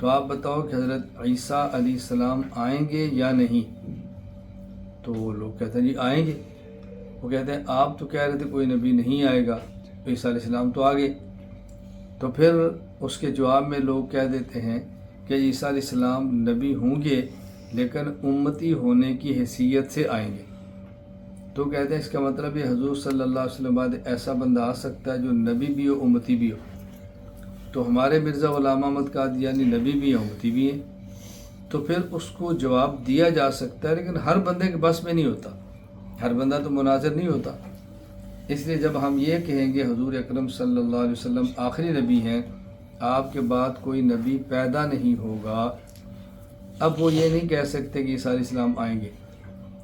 تو آپ بتاؤ کہ حضرت عیسیٰ علیہ السلام آئیں گے یا نہیں؟ تو وہ لوگ کہتے ہیں جی آئیں گے۔ وہ کہتے ہیں آپ تو کہہ رہے تھے کوئی نبی نہیں آئے گا، عیسیٰ علیہ السلام تو آ گئے۔ تو پھر اس کے جواب میں لوگ کہہ دیتے ہیں کہ عیسیٰ علیہ السلام نبی ہوں گے لیکن امتی ہونے کی حیثیت سے آئیں گے۔ تو کہتے ہیں اس کا مطلب یہ حضور صلی اللہ علیہ وسلم بعد ایسا بندہ آ سکتا ہے جو نبی بھی ہو امتی بھی ہو۔ تو ہمارے مرزا غلام احمد قادیانی نبی بھی ہیں امتی بھی ہیں، تو پھر اس کو جواب دیا جا سکتا ہے، لیکن ہر بندے کے بس میں نہیں ہوتا، ہر بندہ تو مناظر نہیں ہوتا۔ اس لیے جب ہم یہ کہیں گے حضور اکرم صلی اللہ علیہ وسلم آخری نبی ہیں، آپ کے بعد کوئی نبی پیدا نہیں ہوگا، اب وہ یہ نہیں کہہ سکتے کہ عیسیٰ علیہ السلام آئیں گے۔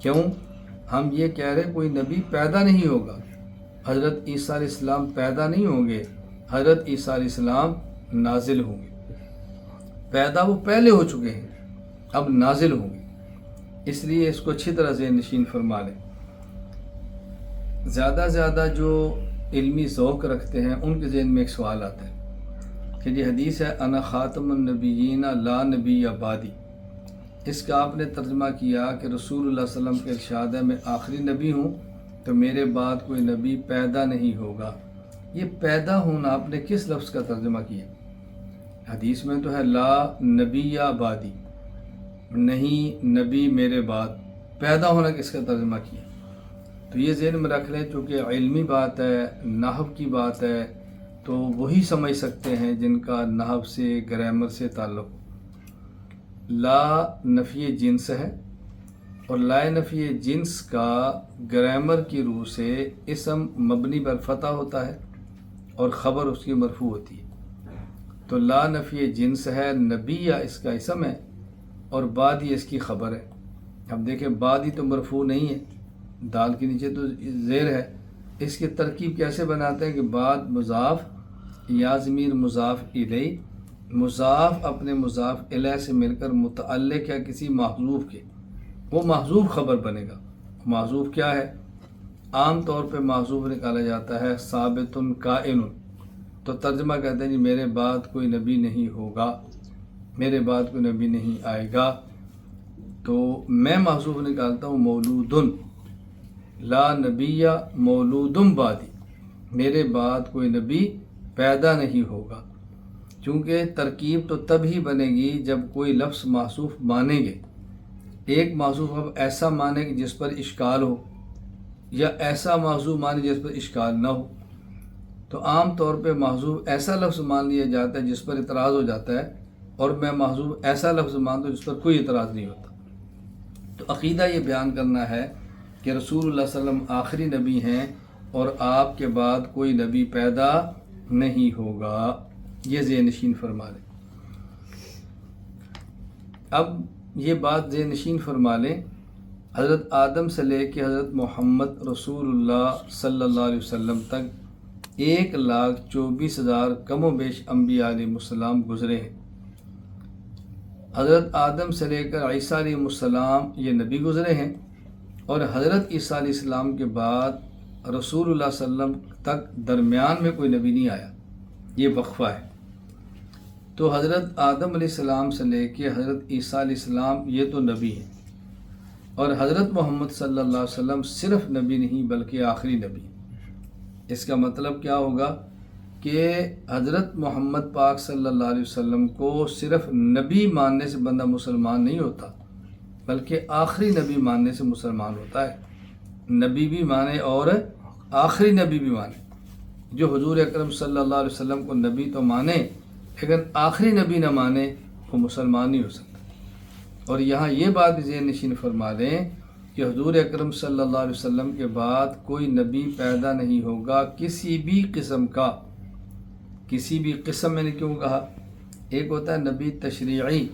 کیوں؟ ہم یہ کہہ رہے کوئی نبی پیدا نہیں ہوگا، حضرت عیسیٰ علیہ السلام پیدا نہیں ہوں گے، حضرت عیسیٰ علیہ السلام نازل ہوں گے۔ پیدا وہ پہلے ہو چکے ہیں، اب نازل ہوں گے۔ اس لیے اس کو اچھی طرح ذہن نشین فرما لیں۔ زیادہ زیادہ جو علمی ذوق رکھتے ہیں ان کے ذہن میں ایک سوال آتا ہے کہ یہ حدیث ہے انا خاتم النبیین لا نبی بعدی، اس کا آپ نے ترجمہ کیا کہ رسول اللہ صلی اللہ علیہ وسلم کے ارشاد ہے میں آخری نبی ہوں تو میرے بعد کوئی نبی پیدا نہیں ہوگا۔ یہ پیدا ہونا آپ نے کس لفظ کا ترجمہ کیا؟ حدیث میں تو ہے لا نبی بعدی، نہیں نبی میرے بعد، پیدا ہونا کس کا ترجمہ کیا؟ تو یہ ذہن میں رکھ لیں، چونکہ علمی بات ہے، نحو کی بات ہے، تو وہی سمجھ سکتے ہیں جن کا نحو سے گرامر سے تعلق۔ لا نفی جنس ہے، اور لا نفی جنس کا گرامر کی روح سے اسم مبنی پر فتح ہوتا ہے اور خبر اس کی مرفوع ہوتی ہے۔ تو لا نفی جنس ہے، نبی اس کا اسم ہے اور بعدی اس کی خبر ہے۔ اب دیکھیں بعدی تو مرفوع نہیں ہے، دال کے نیچے تو زیر ہے، اس کی ترکیب کیسے بناتے ہیں کہ بعد مضاف یا ضمیر مضاف الیہ، مضاف اپنے مضاف الیہ سے مل کر متعلق یا کسی محذوف کے، وہ محذوف خبر بنے گا۔ محذوف کیا ہے؟ عام طور پہ محذوف نکالا جاتا ہے ثابت کائن، تو ترجمہ کہتے ہیں جی میرے بعد کوئی نبی نہیں ہوگا، میرے بعد کوئی نبی نہیں آئے گا، تو میں محذوف نکالتا ہوں مولود، لا نبی مولود بعدی، میرے بعد کوئی نبی پیدا نہیں ہوگا۔ چونکہ ترکیب تو تب ہی بنے گی جب کوئی لفظ محذوف مانیں گے۔ ایک محذوف اب ایسا مانے کہ جس پر اشکال ہو، یا ایسا محذوف مانے جس پر اشکال نہ ہو۔ تو عام طور پہ محذوف ایسا لفظ مان لیا جاتا ہے جس پر اعتراض ہو جاتا ہے، اور میں محذوف ایسا لفظ مانتا ہوں جس پر کوئی اعتراض نہیں ہوتا۔ تو عقیدہ یہ بیان کرنا ہے کہ رسول اللہ صلی اللہ علیہ وسلم آخری نبی ہیں اور آپ کے بعد کوئی نبی پیدا نہیں ہوگا، یہ ذہن نشین فرما لیں۔ اب یہ بات ذہن نشین فرما لیں، حضرت آدم سے لے کے حضرت محمد رسول اللہ صلی اللہ علیہ وسلم تک 1,24,000 کم و بیش انبیاء علیہ السلام گزرے ہیں۔ حضرت آدم سے لے کر عیسیٰ علیہ السلام یہ نبی گزرے ہیں، اور حضرت عیسیٰ علیہ السلام کے بعد رسول اللہ صلی اللہ علیہ وسلم تک درمیان میں کوئی نبی نہیں آیا، یہ وقفہ ہے۔ تو حضرت آدم علیہ السلام سے لے کے حضرت عیسیٰ علیہ السلام یہ تو نبی ہیں، اور حضرت محمد صلی اللہ علیہ وسلم صرف نبی نہیں بلکہ آخری نبی۔ اس کا مطلب کیا ہوگا کہ حضرت محمد پاک صلی اللہ علیہ وسلم کو صرف نبی ماننے سے بندہ مسلمان نہیں ہوتا، بلکہ آخری نبی ماننے سے مسلمان ہوتا ہے۔ نبی بھی مانے اور آخری نبی بھی مانے۔ جو حضور اکرم صلی اللہ علیہ وسلم کو نبی تو مانے لیکن آخری نبی نہ مانے، وہ مسلمان نہیں ہو سکتا۔ اور یہاں یہ بات ذہن نشین فرما دیں کہ حضور اکرم صلی اللہ علیہ وسلم کے بعد کوئی نبی پیدا نہیں ہوگا کسی بھی قسم کا۔ کسی بھی قسم میں نے کیوں کہا؟ ایک ہوتا ہے نبی تشریعی،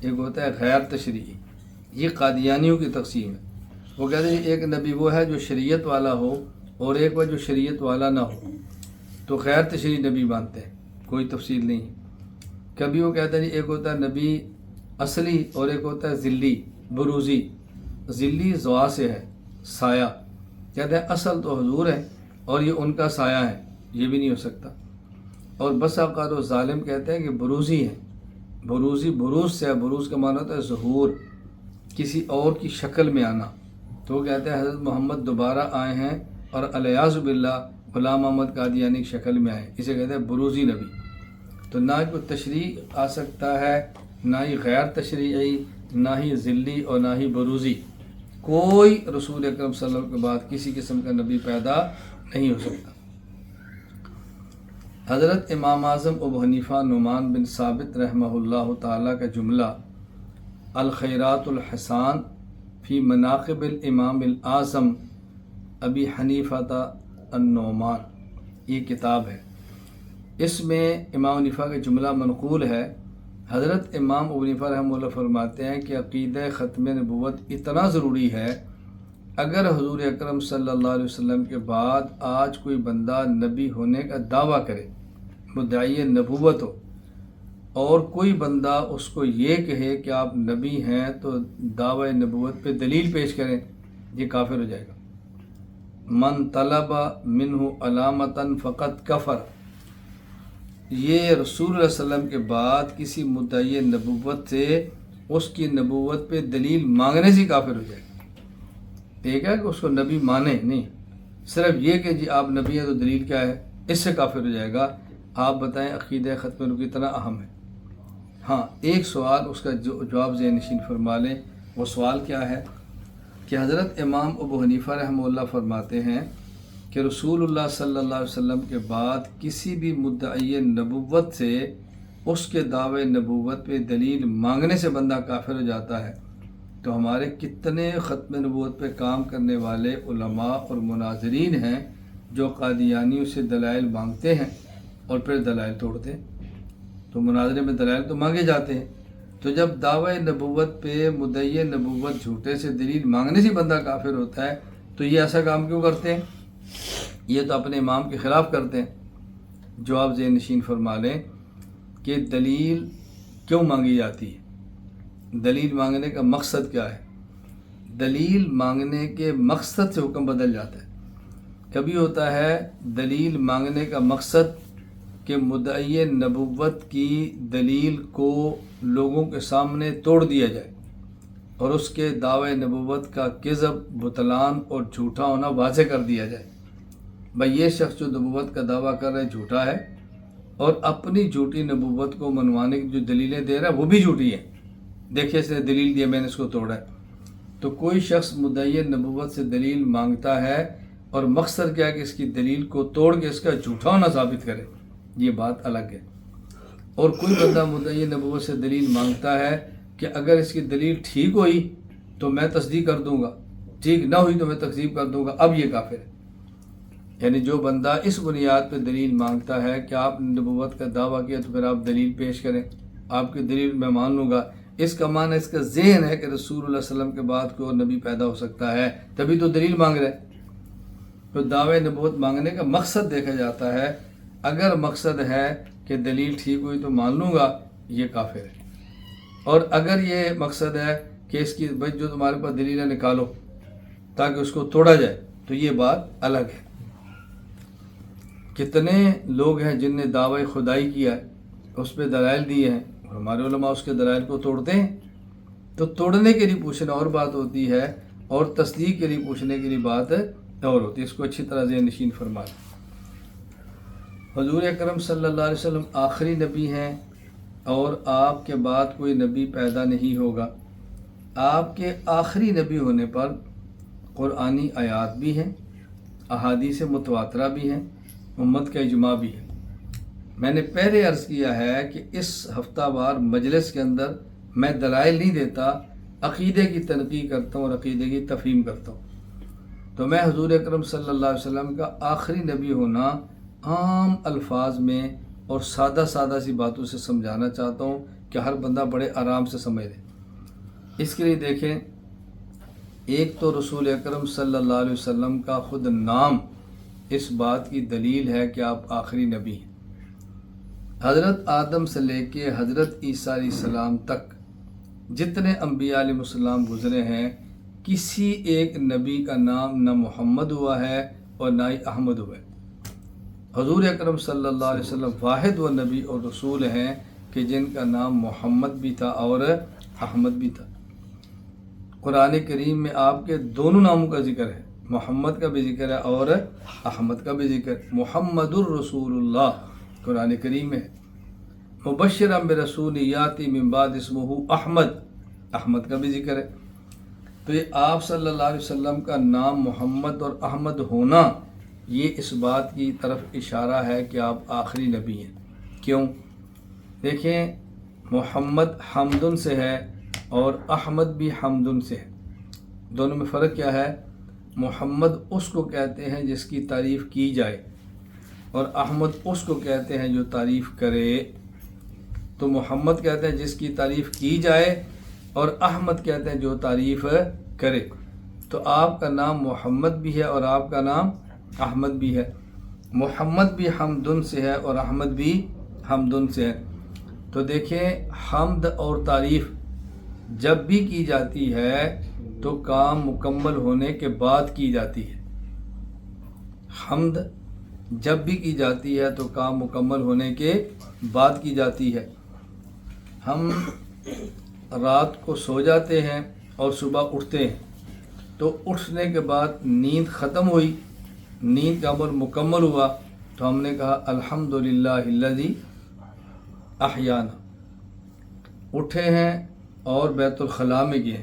ایک ہوتا ہے غیر تشریعی۔ یہ قادیانیوں کی تقسیم ہے۔ وہ کہتے ہیں ایک نبی وہ ہے جو شریعت والا ہو، اور ایک وہ جو شریعت والا نہ ہو، تو غیر تشریعی نبی مانتے ہیں، کوئی تفصیل نہیں۔ کبھی وہ کہتا ہے جی ایک ہوتا ہے نبی اصلی اور ایک ہوتا ہے ذلی بروزی۔ ذلی زوا سے ہے، سایہ، کہتے ہیں اصل تو حضور ہے اور یہ ان کا سایہ ہے، یہ بھی نہیں ہو سکتا۔ اور بس اوقات و ظالم کہتے ہیں کہ بروزی ہیں، بروزی بروز سے، بروز کا معنی ہوتا ہے ظہور، کسی اور کی شکل میں آنا. تو وہ کہتے ہیں حضرت محمد دوبارہ آئے ہیں اور الیاذ باللہ غلام محمد قادیانی کی شکل میں آئے، اسے کہتے ہیں بروزی نبی. تو نہ کوئی تشریح آ سکتا ہے، نہ ہی غیر تشریعی، نہ ہی ذلی اور نہ ہی بروزی. کوئی رسول اکرم صلی اللہ علیہ وسلم کے بعد کسی قسم کا نبی پیدا نہیں ہو سکتا. حضرت امام اعظم ابو حنیفہ نعمان بن ثابت رحمہ اللہ تعالیٰ کا جملہ الخیرات الحسان فی مناقب الامام الاعظم ابی حنیفہ النعمان، یہ کتاب ہے. اس میں امام حنیفہ کا جملہ منقول ہے. حضرت امام ابو حنیفہ رحمہ اللہ فرماتے ہیں کہ عقیدہ ختم نبوت اتنا ضروری ہے، اگر حضور اکرم صلی اللہ علیہ وسلم کے بعد آج کوئی بندہ نبی ہونے کا دعویٰ کرے، مدعی نبوت ہو، اور کوئی بندہ اس کو یہ کہے کہ آپ نبی ہیں تو دعوی نبوت پہ دلیل پیش کریں، یہ کافر ہو جائے گا. من طلب منہ علامتاً فقط کفر، یہ رسول اللہ صلی اللہ علیہ وسلم کے بعد کسی مدعی نبوت سے اس کی نبوت پہ دلیل مانگنے سے کافر ہو جائے گا. ٹھیک ہے کہ اس کو نبی مانے نہیں، صرف یہ کہ جی آپ نبی ہیں تو دلیل کیا ہے، اس سے کافر ہو جائے گا. آپ بتائیں عقیدہ ختم نبوت کتنا اہم ہے. ہاں ایک سوال اس کا جواب ذہن نشین فرما لیں. وہ سوال کیا ہے کہ حضرت امام ابو حنیفہ رحمہ اللہ فرماتے ہیں کہ رسول اللہ صلی اللہ علیہ وسلم کے بعد کسی بھی مدعی نبوت سے اس کے دعوے نبوت پہ دلیل مانگنے سے بندہ کافر ہو جاتا ہے. تو ہمارے کتنے ختم نبوت پہ کام کرنے والے علماء اور مناظرین ہیں جو قادیانیوں سے دلائل مانگتے ہیں اور پھر دلائل توڑتے ہیں. تو مناظرے میں دلائل تو مانگے جاتے ہیں، تو جب دعوی نبوت پہ مدعی نبوت جھوٹے سے دلیل مانگنے سے بندہ کافر ہوتا ہے تو یہ ایسا کام کیوں کرتے ہیں؟ یہ تو اپنے امام کے خلاف کرتے ہیں. جواب ذہن نشین فرما لیں کہ دلیل کیوں مانگی جاتی ہے، دلیل مانگنے کا مقصد کیا ہے. دلیل مانگنے کے مقصد سے حکم بدل جاتا ہے. کبھی ہوتا ہے دلیل مانگنے کا مقصد کہ مدعی نبوت کی دلیل کو لوگوں کے سامنے توڑ دیا جائے اور اس کے دعوی نبوت کا کذب، بطلان اور جھوٹا ہونا واضح کر دیا جائے. بھائی یہ شخص جو نبوت کا دعویٰ کر رہا ہے جھوٹا ہے، اور اپنی جھوٹی نبوت کو منوانے کی جو دلیلیں دے رہا ہے وہ بھی جھوٹی ہیں. دیکھیے اس نے دلیل دیا، میں نے اس کو توڑا ہے. تو کوئی شخص مدعی نبوت سے دلیل مانگتا ہے اور مقصد کیا ہے کہ اس کی دلیل کو توڑ کے اس کا جھوٹا ہونا ثابت کرے، یہ بات الگ ہے. اور کوئی بندہ مدعی نبوت سے دلیل مانگتا ہے کہ اگر اس کی دلیل ٹھیک ہوئی تو میں تصدیق کر دوں گا، ٹھیک نہ ہوئی تو میں تکذیب کر دوں گا، اب یہ کافر ہے. یعنی جو بندہ اس بنیاد پہ دلیل مانگتا ہے کہ آپ نے نبوت کا دعویٰ کیا تو پھر آپ دلیل پیش کریں، آپ کی دلیل میں مان لوں گا، اس کا معنی اس کا ذہن ہے کہ رسول اللہ صلی اللہ علیہ وسلم کے بعد کوئی اور نبی پیدا ہو سکتا ہے، تبھی تو دلیل مانگ رہے. تو دعوی نبوت مانگنے کا مقصد دیکھا جاتا ہے. اگر مقصد ہے کہ دلیل ٹھیک ہوئی تو مان لوں گا، یہ کافر ہے. اور اگر یہ مقصد ہے کہ اس کی بھائی جو تمہارے پاس دلیل ہے نکالو تاکہ اس کو توڑا جائے، تو یہ بات الگ ہے. کتنے لوگ ہیں جن نے دعوی خدائی کیا ہے، اس پہ دلائل دیے ہیں، ہمارے علماء اس کے دلائل کو توڑتے ہیں. تو توڑنے کے لیے پوچھنا اور بات ہوتی ہے اور تصدیق کے لیے پوچھنے کے لیے بات اور ہوتی ہے. اس کو اچھی طرح ذہن نشین فرما لیں. حضور اکرم صلی اللہ علیہ وسلم آخری نبی ہیں اور آپ کے بعد کوئی نبی پیدا نہیں ہوگا. آپ کے آخری نبی ہونے پر قرآنی آیات بھی ہیں، احادیث متواترہ بھی ہیں، امت کا اجماع بھی ہے. میں نے پہلے عرض کیا ہے کہ اس ہفتہ وار مجلس کے اندر میں دلائل نہیں دیتا، عقیدے کی تنقید کرتا ہوں اور عقیدے کی تفہیم کرتا ہوں. تو میں حضور اکرم صلی اللہ علیہ وسلم کا آخری نبی ہونا عام الفاظ میں اور سادہ سادہ سی باتوں سے سمجھانا چاہتا ہوں کہ ہر بندہ بڑے آرام سے سمجھ لے. اس کے لیے دیکھیں، ایک تو رسول اکرم صلی اللہ علیہ وسلم کا خود نام اس بات کی دلیل ہے کہ آپ آخری نبی ہیں. حضرت آدم سے لے کے حضرت عیسیٰ علیہ السلام تک جتنے انبیاء علیہ السلام گزرے ہیں، کسی ایک نبی کا نام نہ محمد ہوا ہے اور نہ ہی احمد ہوا ہے. حضور اکرم صلی اللہ علیہ وسلم واحد و نبی اور رسول ہیں کہ جن کا نام محمد بھی تھا اور احمد بھی تھا۔ قرآن کریم میں آپ کے دونوں ناموں کا ذکر ہے، محمد کا بھی ذکر ہے اور احمد کا بھی ذکر ہے۔ محمد الرسول اللہ قرآن کریم میں، مبشرا برسول یاتی من بعد اسمہ احمد، احمد کا بھی ذکر ہے۔ تو یہ آپ صلی اللہ علیہ وسلم کا نام محمد اور احمد ہونا، یہ اس بات کی طرف اشارہ ہے کہ آپ آخری نبی ہیں۔ کیوں؟ دیکھیں، محمد حمدن سے ہے اور احمد بھی حمدن سے ہے۔ دونوں میں فرق کیا ہے؟ محمد اس کو کہتے ہیں جس کی تعریف کی جائے، اور احمد اس کو کہتے ہیں جو تعریف کرے۔ تو محمد کہتے ہیں جس کی تعریف کی جائے، اور احمد کہتے ہیں جو تعریف کرے۔ تو آپ کا نام محمد بھی ہے اور آپ کا نام احمد بھی ہے۔ محمد بھی حمدن سے ہے اور احمد بھی حمدن سے ہے۔ تو دیکھیں، حمد اور تعریف جب بھی کی جاتی ہے تو کام مکمل ہونے کے بعد کی جاتی ہے۔ حمد جب بھی کی جاتی ہے تو کام مکمل ہونے کے بعد کی جاتی ہے۔ ہم رات کو سو جاتے ہیں اور صبح اٹھتے ہیں، تو اٹھنے کے بعد نیند ختم ہوئی، نیند کا عمل مکمل ہوا، تو ہم نے کہا الحمدللہ الذی احیانا۔ اٹھے ہیں اور بیت الخلاء میں گئے،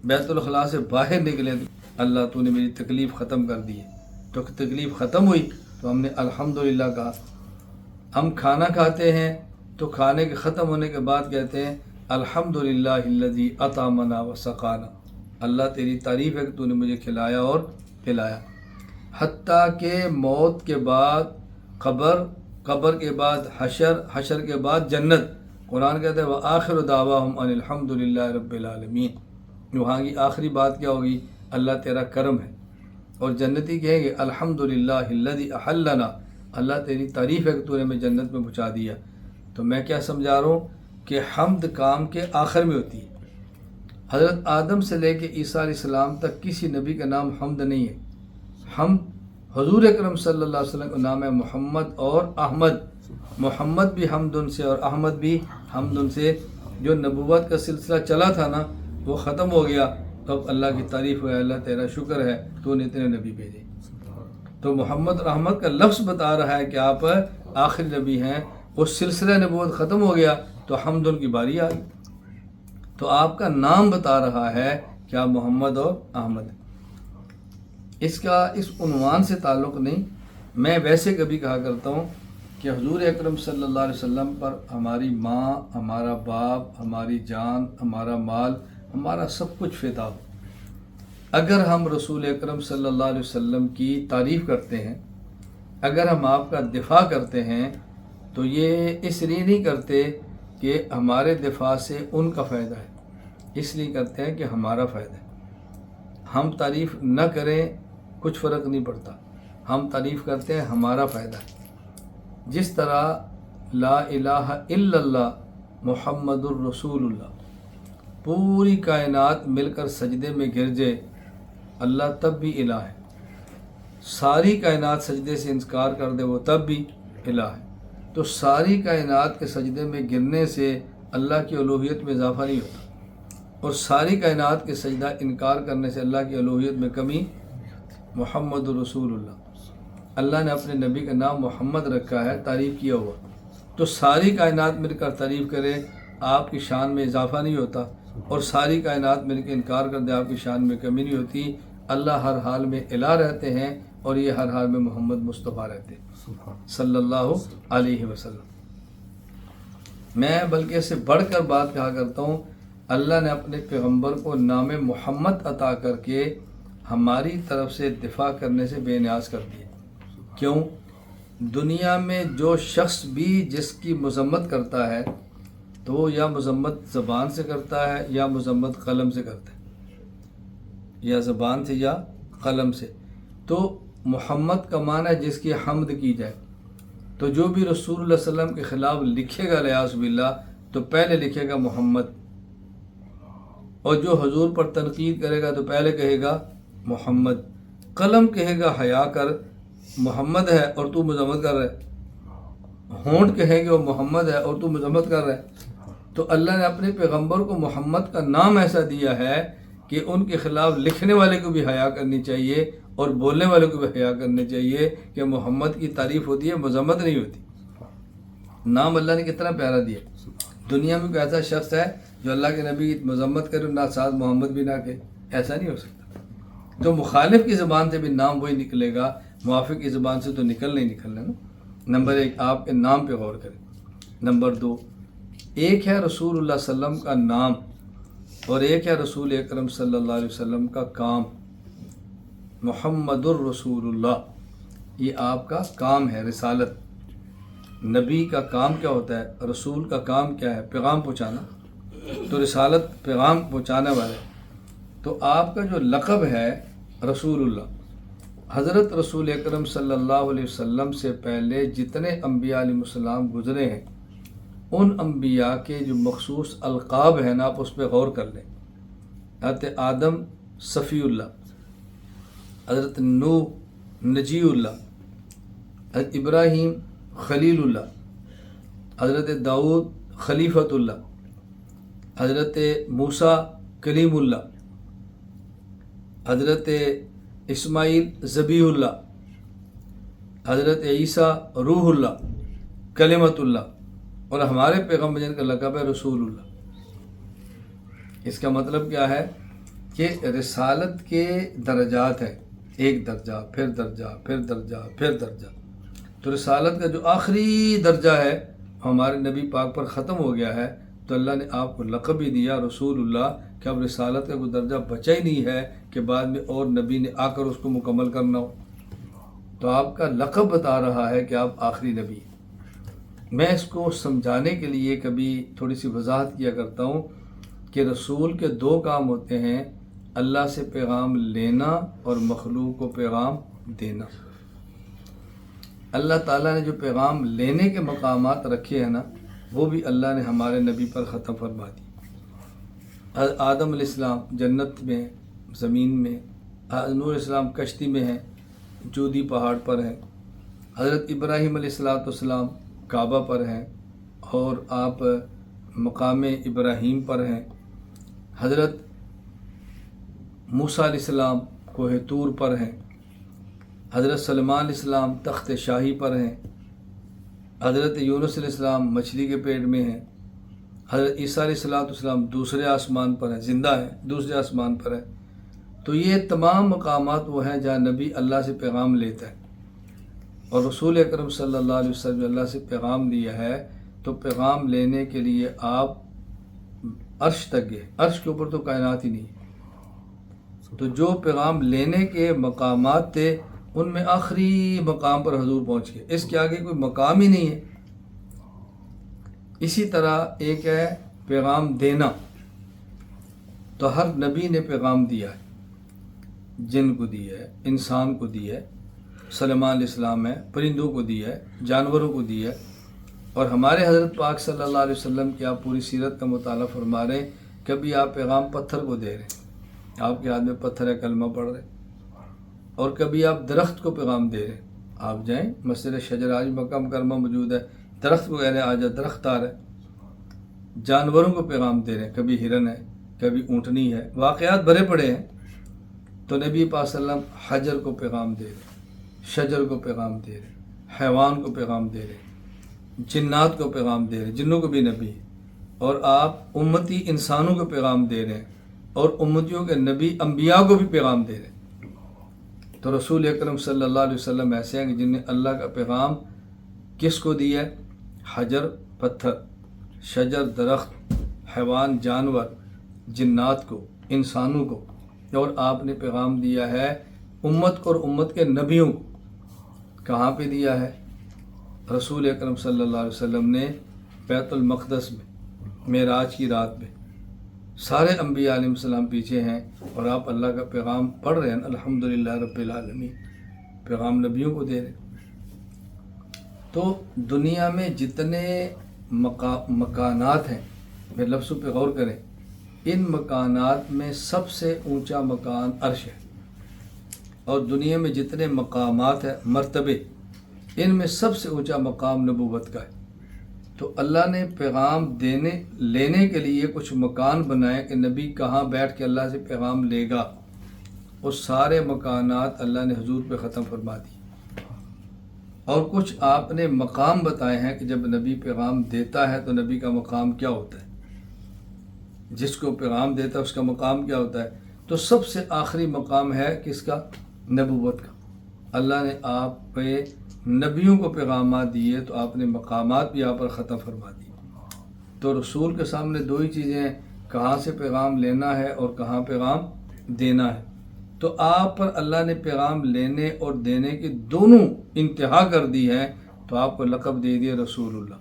بیت الخلاء سے باہر نکلے، اللہ تو نے میری تکلیف ختم کر دی ہے، تو تکلیف ختم ہوئی تو ہم نے الحمدللہ کہا۔ ہم کھانا کھاتے ہیں تو کھانے کے ختم ہونے کے بعد کہتے ہیں الحمدللہ الذی اطعمنا وسقانا، اللہ تیری تعریف ہے کہ تو نے مجھے کھلایا اور پلایا۔ حتیٰ کہ موت کے بعد قبر، قبر کے بعد حشر، حشر کے بعد جنت۔ قرآن کہتا ہے وآخر دعواہم ان الحمدللہ رب العالمین، وہاں کی آخری بات کیا ہوگی؟ اللہ تیرا کرم ہے۔ اور جنتی کہیں گے الحمدللہ الذی احلنا، اللہ تیری تعریف ہے کہ تو نے ہمیں جنت میں پہنچا دیا۔ تو میں کیا سمجھا رہا ہوں کہ حمد کام کے آخر میں ہوتی ہے۔ حضرت آدم سے لے کے عیسیٰ علیہ السلام تک کسی نبی کا نام حمد نہیں ہے۔ حمد حضور اکرم صلی اللہ علیہ وسلم کا نام ہے محمد اور احمد۔ محمد بھی حمدن سے اور احمد بھی حمدن سے۔ جو نبوت کا سلسلہ چلا تھا نا، وہ ختم ہو گیا، تو اب اللہ کی تعریف ہے، اللہ تیرا شکر ہے تو نے اتنے نبی بھیجے۔ تو محمد اور احمد کا لفظ بتا رہا ہے کہ آپ آخری نبی ہیں۔ وہ سلسلہ نبوت ختم ہو گیا تو حمدن کی باری آ گئی، تو آپ کا نام بتا رہا ہے کہ آپ محمد اور احمد ہیں۔ اس کا اس عنوان سے تعلق نہیں، میں ویسے کبھی کہا کرتا ہوں کہ حضور اکرم صلی اللہ علیہ وسلم پر ہماری ماں، ہمارا باپ، ہماری جان، ہمارا مال، ہمارا سب کچھ فدا ہو۔ اگر ہم رسول اکرم صلی اللہ علیہ وسلم کی تعریف کرتے ہیں، اگر ہم آپ کا دفاع کرتے ہیں، تو یہ اس لیے نہیں کرتے کہ ہمارے دفاع سے ان کا فائدہ ہے، اس لیے کرتے ہیں کہ ہمارا فائدہ ہے۔ ہم تعریف نہ کریں کچھ فرق نہیں پڑتا، ہم تعریف کرتے ہیں ہمارا فائدہ ہے۔ جس طرح لا الہ الا اللہ محمد الرسول اللہ، پوری کائنات مل کر سجدے میں گر جائے، اللہ تب بھی الہ ہے۔ ساری کائنات سجدے سے انکار کر دے، وہ تب بھی الہ ہے۔ تو ساری کائنات کے سجدے میں گرنے سے اللہ کی الوہیت میں اضافہ نہیں ہوتا، اور ساری کائنات کے سجدہ انکار کرنے سے اللہ کی الوہیت میں کمی۔ محمد رسول اللہ، اللہ نے اپنے نبی کا نام محمد رکھا ہے، تعریف کیا ہوا، تو ساری کائنات مل کر تعریف کرے، آپ کی شان میں اضافہ نہیں ہوتا، اور ساری کائنات مل کے انکار کر دے، آپ کی شان میں کمی نہیں ہوتی۔ اللہ ہر حال میں الہ رہتے ہیں، اور یہ ہر حال میں محمد مصطفیٰ رہتے ہیں صلی اللہ علیہ وسلم۔ میں بلکہ اس سے بڑھ کر بات کہا کرتا ہوں، اللہ نے اپنے پیغمبر کو نام محمد عطا کر کے ہماری طرف سے دفاع کرنے سے بے نیاز کر دیا۔ کیوں؟ دنیا میں جو شخص بھی جس کی مذمت کرتا ہے، تو وہ یا مذمت زبان سے کرتا ہے یا مذمت قلم سے کرتا ہے، یا زبان سے یا قلم سے۔ تو محمد کا معنی ہے جس کی حمد کی جائے۔ تو جو بھی رسول اللہ صلی اللہ علیہ وسلم کے خلاف لکھے گا لیاذ باللہ، تو پہلے لکھے گا محمد، اور جو حضور پر تنقید کرے گا تو پہلے کہے گا محمد۔ قلم کہے گا حیا کر، محمد ہے اور تو مذمت کر رہے، ہونٹ کہیں کہ وہ محمد ہے اور تو مذمت کر رہا ہے. تو اللہ نے اپنے پیغمبر کو محمد کا نام ایسا دیا ہے کہ ان کے خلاف لکھنے والے کو بھی حیا کرنی چاہیے اور بولنے والے کو بھی حیا کرنی چاہیے کہ محمد کی تعریف ہوتی ہے، مذمت نہیں ہوتی. نام اللہ نے کتنا پیارا دیا. دنیا میں کوئی ایسا شخص ہے جو اللہ کے نبی کی مذمت کرے نہ ساتھ محمد بھی نہ کہ، ایسا نہیں ہو سکتا. تو مخالف کی زبان سے بھی نام وہی نکلے گا، موافق کی زبان سے تو نکلنا نا. نمبر 1 آپ کے نام پہ غور کریں. نمبر 2 ایک ہے رسول اللہ صلی اللہ علیہ وسلم کا نام اور ایک ہے رسول اکرم صلی اللہ علیہ وسلم کا کام. محمد الرسول اللہ یہ آپ کا کام ہے، رسالت. نبی کا کام کیا ہوتا ہے؟ رسول کا کام کیا ہے؟ پیغام پہنچانا. تو رسالت پیغام پہنچانے والے. تو آپ کا جو لقب ہے رسول اللہ، حضرت رسول اکرم صلی اللہ علیہ وسلم سے پہلے جتنے انبیاء علیہ السلام گزرے ہیں ان انبیاء کے جو مخصوص القاب ہیں نا، آپ اس پہ غور کر لیں. حضرت آدم صفی اللہ، حضرت نوح نجی اللہ، حضرت ابراہیم خلیل اللہ، حضرت داؤد خلیفۃ اللہ، حضرت موسیٰ کلیم اللہ، حضرت اسماعیل ذبیح اللہ، حضرت عیسیٰ روح اللہ کلمۃ اللہ، اور ہمارے پیغمبر جن کا لقب ہے رسول اللہ. اس کا مطلب کیا ہے کہ رسالت کے درجات ہیں، ایک درجہ پھر درجہ پھر درجہ پھر درجہ. تو رسالت کا جو آخری درجہ ہے ہمارے نبی پاک پر ختم ہو گیا ہے، تو اللہ نے آپ کو لقب بھی دیا رسول اللہ کہ اب رسالت کا کوئی درجہ بچا ہی نہیں ہے کہ بعد میں اور نبی نے آ کر اس کو مکمل کرنا ہو. تو آپ کا لقب بتا رہا ہے کہ آپ آخری نبی ہیں. میں اس کو سمجھانے کے لیے کبھی تھوڑی سی وضاحت کیا کرتا ہوں کہ رسول کے 2 کام ہوتے ہیں، اللہ سے پیغام لینا اور مخلوق کو پیغام دینا. اللہ تعالیٰ نے جو پیغام لینے کے مقامات رکھے ہیں نا، وہ بھی اللہ نے ہمارے نبی پر ختم فرما دی. آدم علیہ السلام جنت میں، زمین میں، نوح علیہ السلام کشتی میں ہیں، جودی پہاڑ پر ہیں، حضرت ابراہیم علیہ السلام کعبہ پر ہیں اور آپ مقام ابراہیم پر ہیں، حضرت موسیٰ علیہ السلام کوہ طور پر ہیں، حضرت سلمان علیہ السلام تخت شاہی پر ہیں، حضرت یونس علیہ السلام مچھلی کے پیٹ میں ہیں، حضرت عیسیٰ علیہ السلام دوسرے آسمان پر ہیں، زندہ ہیں، دوسرے آسمان پر ہیں. تو یہ تمام مقامات وہ ہیں جہاں نبی اللہ سے پیغام لیتا ہے. اور رسول اکرم صلی اللہ علیہ وسلم اللہ سے پیغام لیا ہے تو پیغام لینے کے لیے آپ عرش تک گئے. عرش کے اوپر تو کائنات ہی نہیں ہے. تو جو پیغام لینے کے مقامات تھے ان میں آخری مقام پر حضور پہنچ گئے، اس کے آگے کوئی مقام ہی نہیں ہے. اسی طرح ایک ہے پیغام دینا. تو ہر نبی نے پیغام دیا ہے، جن کو دیا ہے، انسان کو دیا ہے، سلیمان علیہ السلام ہے، پرندوں کو دیا ہے، جانوروں کو دیا ہے. اور ہمارے حضرت پاک صلی اللہ علیہ وسلم کی آپ پوری سیرت کا مطالعہ فرما رہے ہیں. کبھی آپ پیغام پتھر کو دے رہے ہیں، آپ کے ہاتھ میں پتھر ہے، کلمہ پڑھ رہے ہیں. اور کبھی آپ درخت کو پیغام دے رہے ہیں. آپ جائیں مسجد شجر، آج مکہ مکرمہ موجود ہے، درخت کو کہہ رہے ہیں آ جا، درخت آ رہا ہے. جانوروں کو پیغام دے رہے ہیں، کبھی ہرن ہے، کبھی اونٹنی ہے، واقعات بھرے پڑے ہیں. تو نبی پاک صلی اللہ علیہ وسلم حجر کو پیغام دے رہے ہیں، شجر کو پیغام دے رہے ہیں، حیوان کو پیغام دے رہے ہیں، جنات کو پیغام دے رہے ہیں، جنوں کو بھی نبی ہے. اور آپ امتی انسانوں کو پیغام دے رہے ہیں اور امتیوں کے نبی انبیاء کو بھی پیغام دے رہے ہیں. تو رسول اکرم صلی اللہ علیہ وسلم ایسے ہیں کہ جن نے اللہ کا پیغام کس کو دیا ہے؟ حجر پتھر، شجر درخت، حیوان جانور، جنات کو، انسانوں کو. اور آپ نے پیغام دیا ہے امت کو اور امت کے نبیوں کو. کہاں پہ دیا ہے؟ رسول اکرم صلی اللہ علیہ وسلم نے بیت المقدس میں معراج کی رات میں. سارے انبیاء علیہ السلام پیچھے ہیں اور آپ اللہ کا پیغام پڑھ رہے ہیں. الحمدللہ رب العالمین، پیغام نبیوں کو دے رہے ہیں. تو دنیا میں جتنے مکانات ہیں، میرے لفظوں پہ غور کریں، ان مکانات میں سب سے اونچا مکان عرش ہے. اور دنیا میں جتنے مقامات ہیں، مرتبے، ان میں سب سے اونچا مقام نبوت کا ہے۔ تو اللہ نے پیغام لینے کے لیے کچھ مکان بنائے کہ نبی کہاں بیٹھ کے اللہ سے پیغام لے گا، وہ سارے مکانات اللہ نے حضور پہ ختم فرما دی، اور کچھ آپ نے مقام بتائے ہیں کہ جب نبی پیغام دیتا ہے تو نبی کا مقام کیا ہوتا ہے، جس کو پیغام دیتا ہے اس کا مقام کیا ہوتا ہے۔ تو سب سے آخری مقام ہے کس کا؟ نبوت کا۔ اللہ نے آپ پہ نبیوں کو پیغامات دیے تو آپ نے مقامات بھی آپ پر ختم فرما دی۔ تو رسول کے سامنے دو ہی چیزیں ہیں، کہاں سے پیغام لینا ہے اور کہاں پیغام دینا ہے۔ تو آپ پر اللہ نے پیغام لینے اور دینے کی دونوں انتہا کر دی ہے، تو آپ کو لقب دے دیا رسول اللہ۔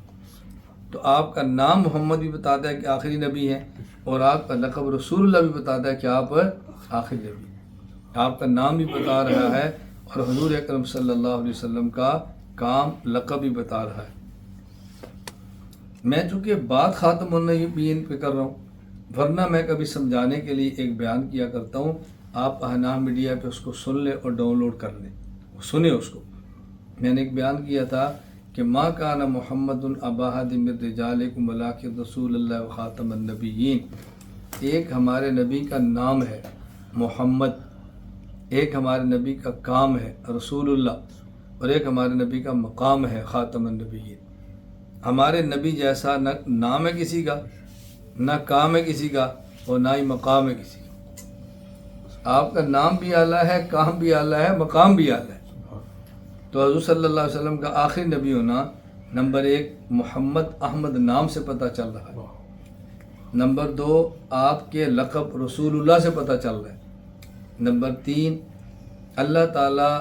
تو آپ کا نام محمد بھی بتاتا ہے کہ آخری نبی ہے، اور آپ کا لقب رسول اللہ بھی بتاتا ہے کہ آپ آخری نبی ہیں۔ آپ کا نام بھی بتا رہا ہے اور حضور اکرم صلی اللہ علیہ وسلم کا کام لقب بھی بتا رہا ہے۔ میں چونکہ بات خاتم النبیین پہ کر رہا ہوں، ورنہ میں کبھی سمجھانے کے لیے ایک بیان کیا کرتا ہوں، آپ اہنام میڈیا پہ اس کو سن لیں اور ڈاؤن لوڈ کر لیں، سنیں اس کو۔ میں نے ایک بیان کیا تھا کہ ما کان محمد ابا احد من رجالکم ولکن رسول اللہ و خاتم النبیین۔ ایک ہمارے نبی کا نام ہے محمد، ایک ہمارے نبی کا کام ہے رسول اللہ، اور ایک ہمارے نبی کا مقام ہے خاتم النبیین۔ ہمارے نبی جیسا نہ نام ہے کسی کا، نہ کام ہے کسی کا، اور نہ ہی مقام ہے کسی کا۔ آپ کا نام بھی اعلیٰ ہے، کام بھی اعلیٰ ہے، مقام بھی اعلیٰ ہے۔ تو حضور صلی اللہ علیہ وسلم کا آخری نبی ہونا، نمبر 1 محمد احمد نام سے پتہ چل رہا ہے، نمبر 2 آپ کے لقب رسول اللہ سے پتہ چل رہا ہے، نمبر 3 اللہ تعالیٰ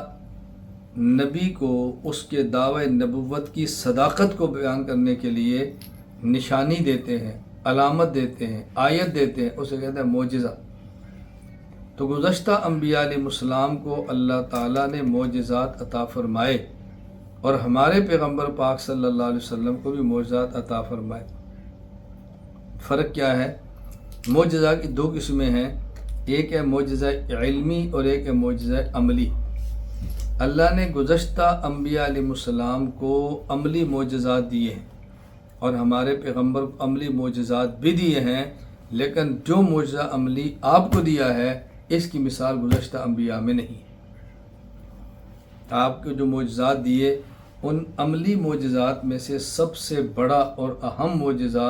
نبی کو اس کے دعوی نبوت کی صداقت کو بیان کرنے کے لیے نشانی دیتے ہیں، علامت دیتے ہیں، آیت دیتے ہیں، اسے کہتے ہیں معجزہ۔ تو گزشتہ انبیاء علیہ السلام کو اللہ تعالیٰ نے معجزات عطا فرمائے، اور ہمارے پیغمبر پاک صلی اللہ علیہ وسلم کو بھی معجزات عطا فرمائے۔ فرق کیا ہے؟ معجزہ کی 2 قسمیں ہیں، ایک ہے معجزہ علمی اور ایک ہے معجزہ عملی۔ اللہ نے گزشتہ انبیاء علیہ السلام کو عملی معجزات دیے ہیں، اور ہمارے پیغمبر کو عملی معجزات بھی دیے ہیں، لیکن جو معجزہ عملی آپ کو دیا ہے اس کی مثال گزشتہ انبیاء میں نہیں۔ آپ کو جو معجزات دیے ان عملی معجزات میں سے سب سے بڑا اور اہم معجزہ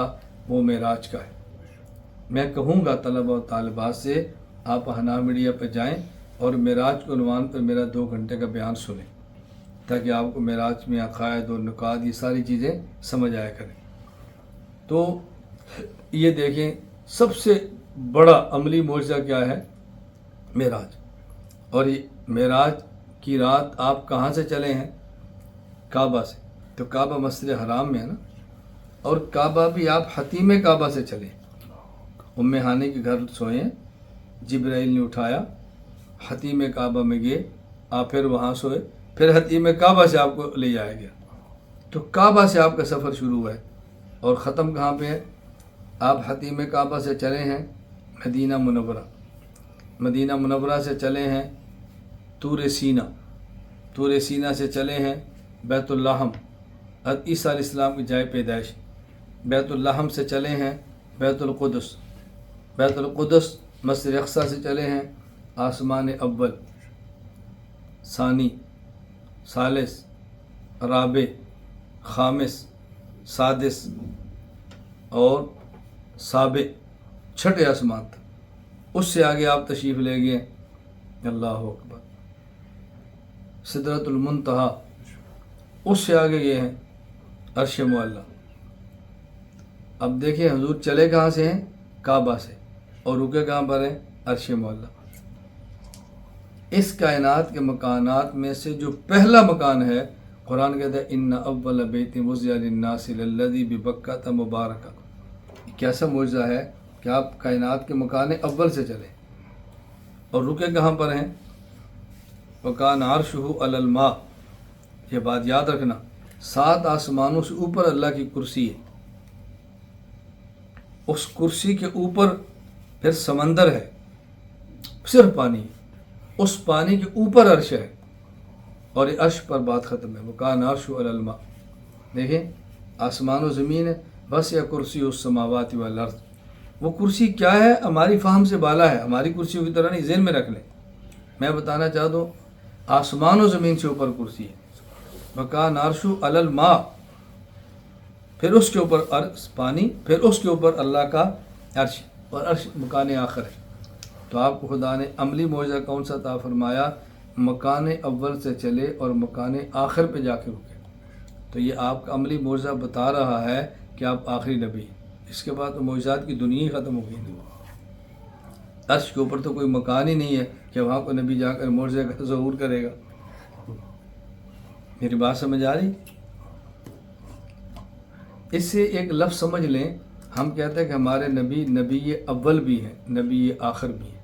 وہ معراج کا ہے۔ میں کہوں گا طلبہ و طالبات سے آپ احناف میڈیا پہ جائیں اور معراج کے عنوان پر میرا 2 گھنٹے کا بیان سنیں، تاکہ آپ کو معراج میں عقائد اور نکات یہ ساری چیزیں سمجھ آیا کریں۔ تو یہ دیکھیں سب سے بڑا عملی معجزہ کیا ہے؟ معراج۔ اور یہ معراج کی رات آپ کہاں سے چلے ہیں؟ کعبہ سے۔ تو کعبہ مسجد حرام میں ہے نا، اور کعبہ بھی آپ حتیم کعبہ سے چلے، ام ہانی کے گھر سوئے، جبرائیل نے اٹھایا، حتیم کعبہ میں گئے، آپ پھر وہاں سوئے، پھر حتیم کعبہ سے آپ کو لے جایا گیا۔ تو کعبہ سے آپ کا سفر شروع ہوا ہے، اور ختم کہاں پہ ہے؟ آپ حتیم کعبہ سے چلے ہیں مدینہ منورہ، مدینہ منورہ سے چلے ہیں طور سینا، طور سینا سے چلے ہیں بیت اللحم، عیسیٰ علیہ السلام کی جائے پیدائش، بیت اللحم سے چلے ہیں بیت القدس، بیت القدس مسجد اقصیٰ سے چلے ہیں آسمان اول، ثانی، ثالث، رابع، خامس، سادس اور سابع، 6 آسمان تک۔ اس سے آگے آپ تشریف لے گئے اللہ اکبر سدرۃ المنتہا، اس سے آگے گئے ہیں عرش معلیٰ۔ اب دیکھیں حضور چلے کہاں سے ہیں؟ کعبہ سے، اور رکے کہاں پر ہیں؟ عرش معلیٰ۔ اس کائنات کے مکانات میں سے جو پہلا مکان ہے، قرآن کہتا ہے ان اول بیت وضع للناس للذی ببکۃ مبارکہ۔ کیسا معجزہ ہے کہ آپ کائنات کے مکان اول سے چلے، اور رکے کہاں پر ہیں؟ وکان عرشہ علی الماء۔ یہ بات یاد رکھنا، 7 آسمانوں سے اوپر اللہ کی کرسی ہے، اس کرسی کے اوپر پھر سمندر ہے، صرف پانی، اس پانی کے اوپر عرش ہے، اور عرش پر بات ختم ہے. وکان عرش علی الماء. دیکھیں آسمان و زمین ہے، بس یا کرسی السماوات والارض. وہ کرسی کیا ہے؟ ہماری فہم سے بالا ہے، ہماری کرسیوں کی طرح نہیں. ذہن میں رکھ لیں، میں بتانا چاہتا ہوں آسمان و زمین سے اوپر کرسی ہے. وکان عرش علی الماء، پھر اس کے اوپر عرش پانی، پھر اس کے اوپر اللہ کا عرش، اور عرش مکان آخر ہے. تو آپ کو خدا نے عملی معجزہ کون سا عطا فرمایا؟ مکان اول سے چلے اور مکان آخر پہ جا کے رکے. تو یہ آپ کا عملی معجزہ بتا رہا ہے کہ آپ آخری نبی ہیں. اس کے بعد تو معجزات کی دنیا ہی ختم ہو گئی. عرش کے اوپر تو کوئی مکان ہی نہیں ہے کہ وہاں کو نبی جا کر معجزے کا ظہور کرے گا. میری بات سمجھ آ رہی؟ اس سے ایک لفظ سمجھ لیں، ہم کہتے ہیں کہ ہمارے نبی نبی اول بھی ہیں، نبی آخر بھی ہیں.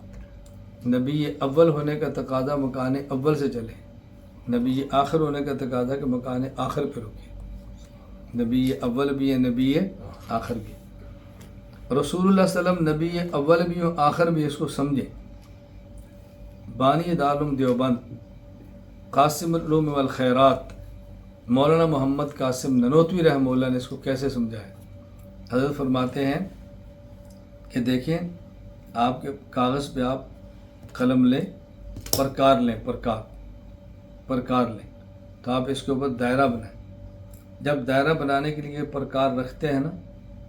نبی اول ہونے کا تقاضا مکان اول سے چلے، نبی آخر ہونے کا تقاضا کہ مکان آخر پہ رکے. نبی اول بھی ہے، نبی آخر بھی. رسول اللہ صلی اللہ علیہ وسلم نبی اول بھی اور آخر بھی. اس کو سمجھیں. بانی دارالعلوم دیوبند قاسم العلوم والخیرات مولانا محمد قاسم ننوتوی رحمہ اللہ نے اس کو کیسے سمجھایا. حضرت فرماتے ہیں کہ دیکھیں آپ کے کاغذ پہ آپ قلم لیں، پرکار لیں، پرکار لیں، تو آپ اس کے اوپر دائرہ بنائیں. جب دائرہ بنانے کے لیے پرکار رکھتے ہیں نا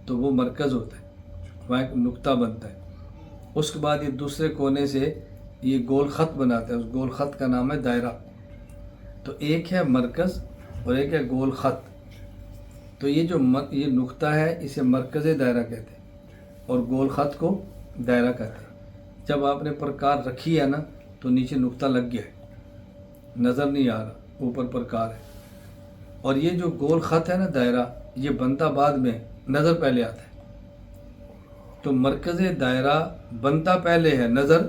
تو وہ مرکز ہوتا ہے، وہاں ایک نقطہ بنتا ہے. اس کے بعد یہ دوسرے کونے سے یہ گول خط بناتے ہیں، اس گول خط کا نام ہے دائرہ. تو ایک ہے مرکز اور ایک ہے گول خط. تو یہ جو یہ نقطہ ہے اسے مرکز دائرہ کہتے ہیں اور گول خط کو دائرہ کہتے ہیں. جب آپ نے پرکار رکھی ہے نا تو نیچے نقطہ لگ گیا ہے، نظر نہیں آ رہا، اوپر پرکار ہے. اور یہ جو گول خط ہے نا دائرہ، یہ بنتا بعد میں، نظر پہلے آتا ہے. تو مرکز دائرہ بنتا پہلے ہے، نظر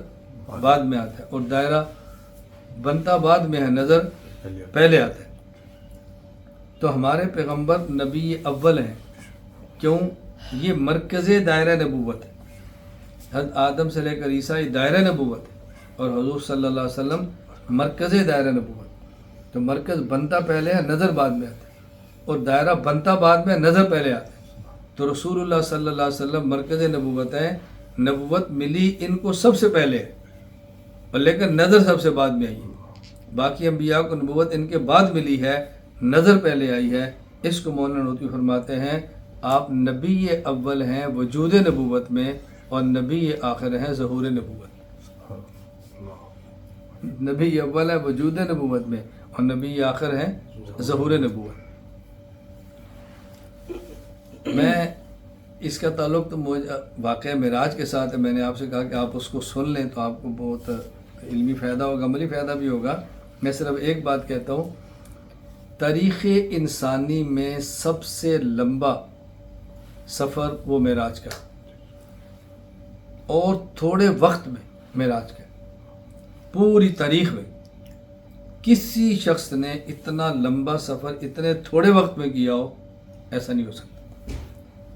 بعد میں آتا ہے، اور دائرہ بنتا بعد میں ہے، نظر پہلے آتا ہے. تو ہمارے پیغمبر نبی اول ہیں. کیوں؟ یہ مرکز دائرہ نبوت ہے. حضرت آدم سے لے کر عیسیٰ یہ دائرہ نبوت ہے، اور حضور صلی اللہ علیہ وسلم مرکز دائرہ نبوت. تو مرکز بنتا پہلے ہے، نظر بعد میں آتا ہے، اور دائرہ بنتا بعد میں، نظر پہلے آتا ہے. تو رسول اللہ صلی اللہ علیہ وسلم مرکز نبوت ہے. نبوت ملی ان کو سب سے پہلے ہے، اور لیکن نظر سب سے بعد میں آئی ہے. باقی انبیاء کو نبوت ان کے بعد ملی ہے، نظر پہلے آئی ہے. اس کو مولانا نوتوی فرماتے ہیں آپ نبی اول ہیں وجود نبوت میں، اور نبی آخر ہیں ظہور نبوت. نبی اول ہے وجود نبوت میں، اور نبی آخر ہیں ظہور نبوت. میں اس کا تعلق تو واقعہ معراج کے ساتھ ہے. میں نے آپ سے کہا کہ آپ اس کو سن لیں تو آپ کو بہت علمی فائدہ ہوگا، عملی فائدہ بھی ہوگا. میں صرف ایک بات کہتا ہوں، تاریخ انسانی میں سب سے لمبا سفر وہ معراج کا، اور تھوڑے وقت میں معراج کا. پوری تاریخ میں کسی شخص نے اتنا لمبا سفر اتنے تھوڑے وقت میں کیا ہو، ایسا نہیں ہو سکتا.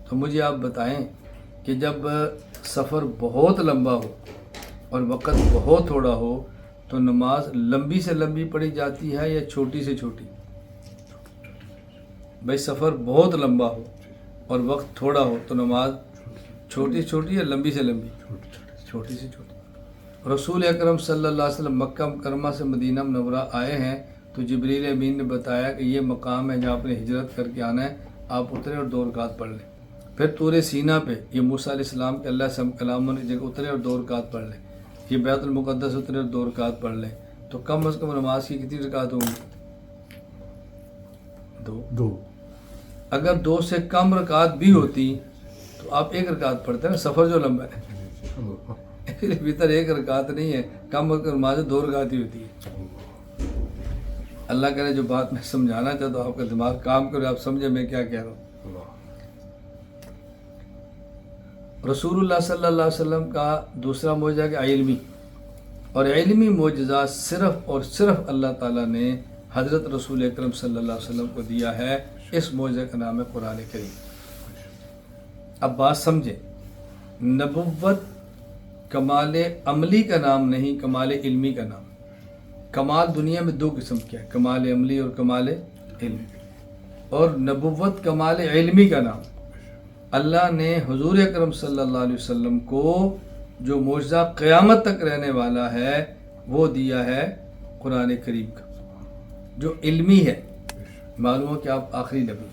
تو مجھے آپ بتائیں کہ جب سفر بہت لمبا ہو اور وقت بہت تھوڑا ہو تو نماز لمبی سے لمبی پڑھی جاتی ہے یا چھوٹی سے چھوٹی؟ بھائی سفر بہت لمبا ہو اور وقت تھوڑا ہو تو نماز چھوٹی سے چھوٹی یا لمبی سے لمبی؟ چھوٹی سے چھوٹی. رسول اکرم صلی اللہ علیہ وسلم مکہ مکرمہ سے مدینہ منورہ آئے ہیں تو جبریل امین نے بتایا کہ یہ مقام ہے جہاں آپ نے ہجرت کر کے آنا ہے. آپ اترے اور 2 رکعت پڑھ لیں. پھر طور سینا پہ یہ موسیٰ علیہ السلام کے اللہ سے کلام کی جگہ اترے اور 2 رکعت پڑھ لیں. یہ بیت المقدس اترے اور 2 رکعت پڑھ لیں. تو کم از کم نماز کی کتنی رکعت ہوں گی؟ 2. اگر 2 سے کم رکعت بھی ہوتی تو آپ 1 رکعت پڑھتے ہیں نا. سفر جو لمبا ہے بھیتر 1 رکعت نہیں ہے، کم از کم نماز 2 رکعت ہی ہوتی ہے. اللہ کرے جو بات میں سمجھانا چاہتا ہوں آپ کا دماغ کام کرے، آپ سمجھے میں کیا کہہ رہا ہوں. رسول اللہ صلی اللہ علیہ وسلم کا دوسرا معجزہ کہ علمی، اور علمی معجزہ صرف اور صرف اللہ تعالیٰ نے حضرت رسول اکرم صلی اللہ علیہ وسلم کو دیا ہے. اس معجزے کا نام ہے قرآن کریم. اب بات سمجھیں، نبوت کمال عملی کا نام نہیں، کمال علمی کا نام. کمال دنیا میں دو قسم کے ہیں، کمال عملی اور کمال علمی، اور نبوت کمال علمی کا نام۔ اللہ نے حضور اکرم صلی اللہ علیہ وسلم کو جو معجزہ قیامت تک رہنے والا ہے وہ دیا ہے قرآن کریم کا، جو علمی ہے۔ معلوم ہو کہ آپ آخری نبی۔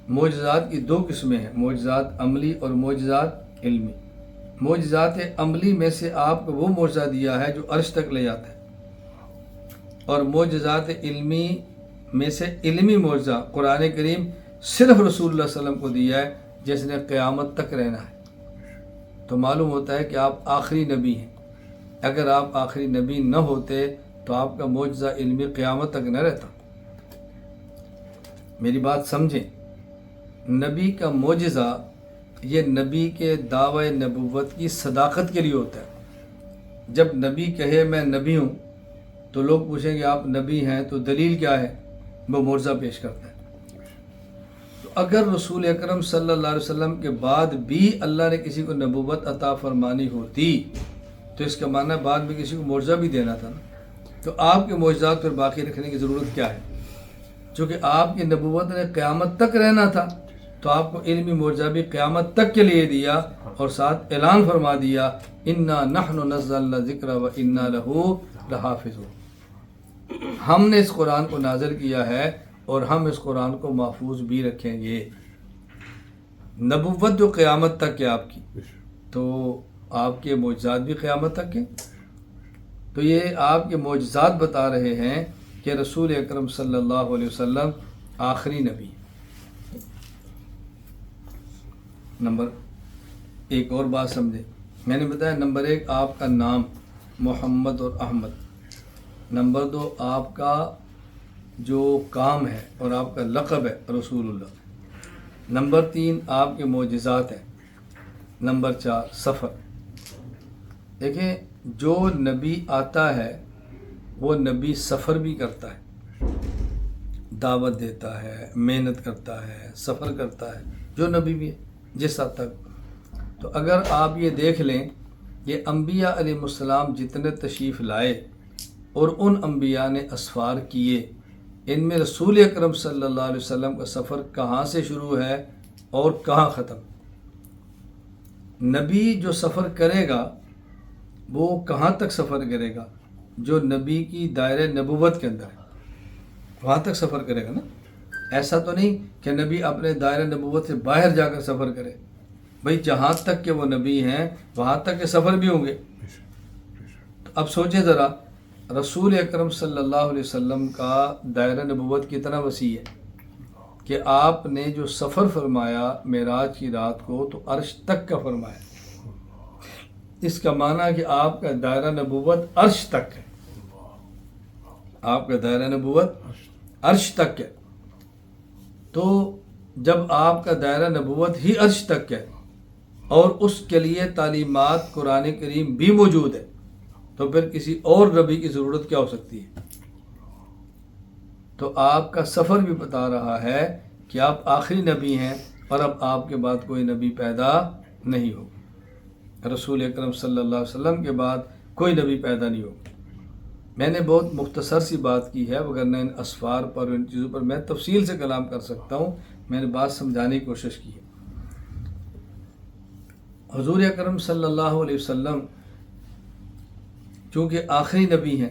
معجزات کی دو قسمیں ہیں، معجزات عملی اور معجزات علمی۔ معجزات عملی میں سے آپ کو وہ معجزہ دیا ہے جو عرش تک لے جاتا ہے، اور معجزات علمی میں سے علمی معجزہ قرآن کریم صرف رسول اللہ صلی اللہ علیہ وسلم کو دیا ہے جس نے قیامت تک رہنا ہے۔ تو معلوم ہوتا ہے کہ آپ آخری نبی ہیں۔ اگر آپ آخری نبی نہ ہوتے تو آپ کا معجزہ علمی قیامت تک نہ رہتا۔ میری بات سمجھیں، نبی کا معجزہ یہ نبی کے دعوی نبوت کی صداقت کے لیے ہوتا ہے۔ جب نبی کہے میں نبی ہوں تو لوگ پوچھیں گے آپ نبی ہیں تو دلیل کیا ہے، وہ معجزہ پیش کرتا ہے۔ تو اگر رسول اکرم صلی اللہ علیہ وسلم کے بعد بھی اللہ نے کسی کو نبوت عطا فرمانی ہوتی تو اس کا معنی بعد میں کسی کو معجزہ بھی دینا تھا نا۔ تو آپ کے معجزات پر باقی رکھنے کی ضرورت کیا ہے؟ چونکہ آپ کی نبوت نے قیامت تک رہنا تھا تو آپ کو علمی معجزہ بھی قیامت تک کے لیے دیا، اور ساتھ اعلان فرما دیا انا نحن نزلنا الذکر و انا لہ لحافظون۔ ہم نے اس قرآن کو نازل کیا ہے اور ہم اس قرآن کو محفوظ بھی رکھیں گے۔ نبوت جو قیامت تک ہے آپ کی، تو آپ کے معجزات بھی قیامت تک ہیں۔ تو یہ آپ کے معجزات بتا رہے ہیں کہ رسول اکرم صلی اللہ علیہ وسلم آخری نبی۔ نمبر ایک اور بات سمجھیں، میں نے بتایا نمبر ایک آپ کا نام محمد اور احمد، نمبر دو آپ کا جو کام ہے اور آپ کا لقب ہے رسول اللہ، نمبر تین آپ کے معجزات ہیں، نمبر چار سفر۔ دیکھیں جو نبی آتا ہے وہ نبی سفر بھی کرتا ہے، دعوت دیتا ہے، محنت کرتا ہے، سفر کرتا ہے، جو نبی بھی ہے جس حد تک۔ تو اگر آپ یہ دیکھ لیں یہ انبیاء علیہ السلام جتنے تشریف لائے اور ان انبیاء نے اسفار کیے، ان میں رسول اکرم صلی اللہ علیہ وسلم کا سفر کہاں سے شروع ہے اور کہاں ختم؟ نبی جو سفر کرے گا وہ کہاں تک سفر کرے گا؟ جو نبی کی دائرہ نبوت کے اندر ہے وہاں تک سفر کرے گا نا۔ ایسا تو نہیں کہ نبی اپنے دائرہ نبوت سے باہر جا کر سفر کرے۔ بھئی جہاں تک کہ وہ نبی ہیں وہاں تک کے سفر بھی ہوں گے۔ تو اب سوچیں ذرا، رسول اکرم صلی اللہ علیہ وسلم کا دائرہ نبوت کتنا وسیع ہے کہ آپ نے جو سفر فرمایا معراج کی رات کو تو عرش تک کا فرمایا۔ اس کا معنی کہ آپ کا دائرہ نبوت عرش تک ہے، آپ کا دائرہ نبوت عرش تک ہے۔ تو جب آپ کا دائرہ نبوت ہی عرش تک ہے اور اس کے لیے تعلیمات قرآن کریم بھی موجود ہے تو پھر کسی اور نبی کی ضرورت کیا ہو سکتی ہے؟ تو آپ کا سفر بھی بتا رہا ہے کہ آپ آخری نبی ہیں اور اب آپ کے بعد کوئی نبی پیدا نہیں ہوگا۔ رسول اکرم صلی اللہ علیہ وسلم کے بعد کوئی نبی پیدا نہیں ہوگا۔ میں نے بہت مختصر سی بات کی ہے، وگرنہ ان اسفار پر ان چیزوں پر میں تفصیل سے کلام کر سکتا ہوں۔ میں نے بات سمجھانے کی کوشش کی ہے۔ حضور اکرم صلی اللہ علیہ وسلم چونکہ آخری نبی ہیں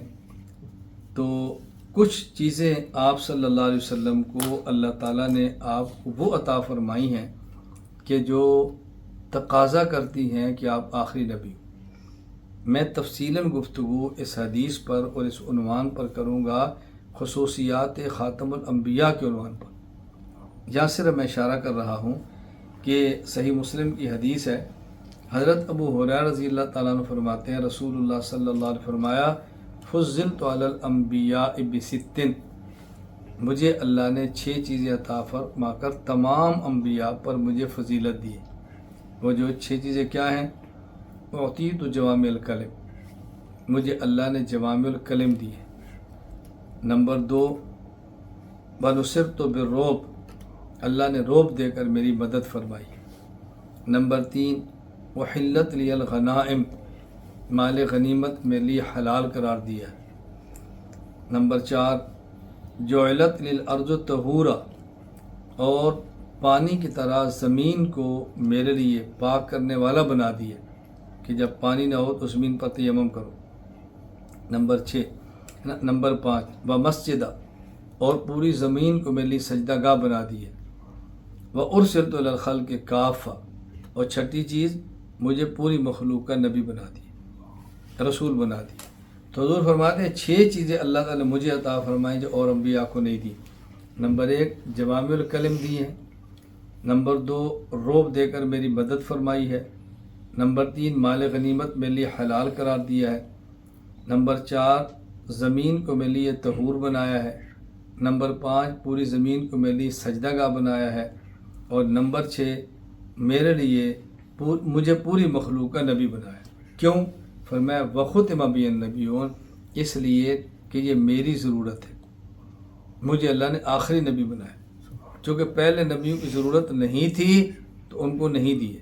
تو کچھ چیزیں آپ صلی اللہ علیہ وسلم کو اللہ تعالیٰ نے آپ کو وہ عطا فرمائی ہیں کہ جو تقاضا کرتی ہیں کہ آپ آخری نبی ہو۔ میں تفصیلاً گفتگو اس حدیث پر اور اس عنوان پر کروں گا، خصوصیات خاتم الانبیاء کے عنوان پر۔ یہاں صرف میں اشارہ کر رہا ہوں کہ صحیح مسلم کی حدیث ہے، حضرت ابو ہریرہ رضی اللہ تعالیٰ عنہ فرماتے ہیں رسول اللہ صلی اللہ علیہ وسلم فرمایا فضلت علی الانبیاء بست، مجھے اللہ نے 6 چیزیں عطا فرما کر تمام انبیاء پر مجھے فضیلت دی۔ وہ جو 6 چیزیں کیا ہیں؟ اعطیت جوامع الکلم، مجھے اللہ نے جوامع الکلم دی ہے۔ نمبر 2 ونصرت بالرعب، اللہ نے رعب دے کر میری مدد فرمائی۔ نمبر 3 وحلت لی الغنائم، مال غنیمت میرے لیے حلال قرار دیا ہے۔ نمبر 4 جعلت للارض طہورا، اور پانی کی طرح زمین کو میرے لیے پاک کرنے والا بنا دیا کہ جب پانی نہ ہو تو زمین پر تیمم کرو۔ نمبر 5 ومسجدہ، اور پوری زمین کو میرے لیے سجدہ گاہ بنا دی ہے۔ وارسلت الی الخلق کافہ، اور چھٹی چیز مجھے پوری مخلوق کا نبی بنا دی، رسول بنا دی۔ تو حضور فرماتے ہیں 6 چیزیں اللہ تعالیٰ نے مجھے عطا فرمائیں جو اور انبیاء کو نہیں دی۔ نمبر 1 جوامع الکلم دی ہے۔ نمبر 2 روب دے کر میری مدد فرمائی ہے۔ نمبر 3 مال غنیمت میرے لیے حلال قرار دیا ہے۔ نمبر 4 زمین کو میرے لیے طہور بنایا ہے۔ نمبر 5 پوری زمین کو میرے لیے سجدہ گاہ بنایا ہے۔ اور نمبر 6 میرے لیے مجھے پوری مخلوق کا نبی بنایا۔ کیوں؟ فرمایا وختم بی النبیون، اس لیے کہ یہ میری ضرورت ہے، مجھے اللہ نے آخری نبی بنایا۔ چونکہ پہلے نبیوں کی ضرورت نہیں تھی تو ان کو نہیں دیے،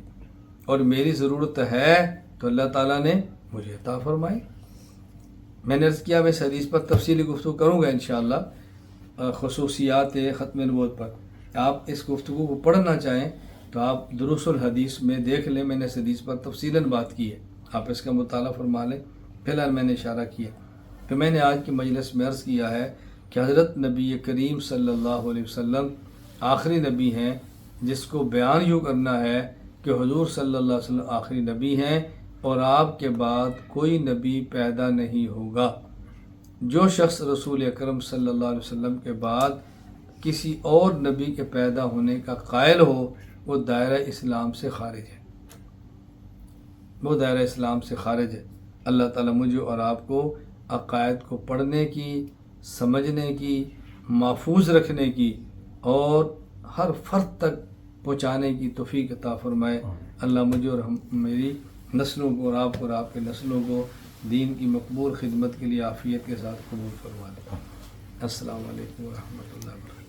اور میری ضرورت ہے تو اللہ تعالیٰ نے مجھے عطا فرمائی۔ میں نے عرض کیا میں اس حدیث پر تفصیلی گفتگو کروں گا انشاءاللہ، خصوصیات ختم نبوت پر۔ آپ اس گفتگو کو پڑھنا چاہیں تو آپ دروس الحدیث میں دیکھ لیں، میں نے اس حدیث پر تفصیلاً بات کی ہے، آپ اس کا مطالعہ فرما لیں۔ فی الحال میں نے اشارہ کیا کہ میں نے آج کی مجلس میں عرض کیا ہے کہ حضرت نبی کریم صلی اللہ علیہ وسلم آخری نبی ہیں، جس کو بیان یوں کرنا ہے کہ حضور صلی اللہ علیہ وسلم آخری نبی ہیں اور آپ کے بعد کوئی نبی پیدا نہیں ہوگا۔ جو شخص رسول اکرم صلی اللہ علیہ وسلم کے بعد کسی اور نبی کے پیدا ہونے کا قائل ہو وہ دائرہ اسلام سے خارج ہے، وہ دائرہ اسلام سے خارج ہے۔ اللہ تعالیٰ مجھے اور آپ کو عقائد کو پڑھنے کی، سمجھنے کی، محفوظ رکھنے کی اور ہر فرد تک پہنچانے کی توفیق عطا فرمائے۔ اللہ مجھے اور میری نسلوں کو اور آپ کے نسلوں کو دین کی مقبول خدمت کے لیے عافیت کے ساتھ قبول فرما دے۔ السلام علیکم ورحمۃ اللہ وبرکاتہ۔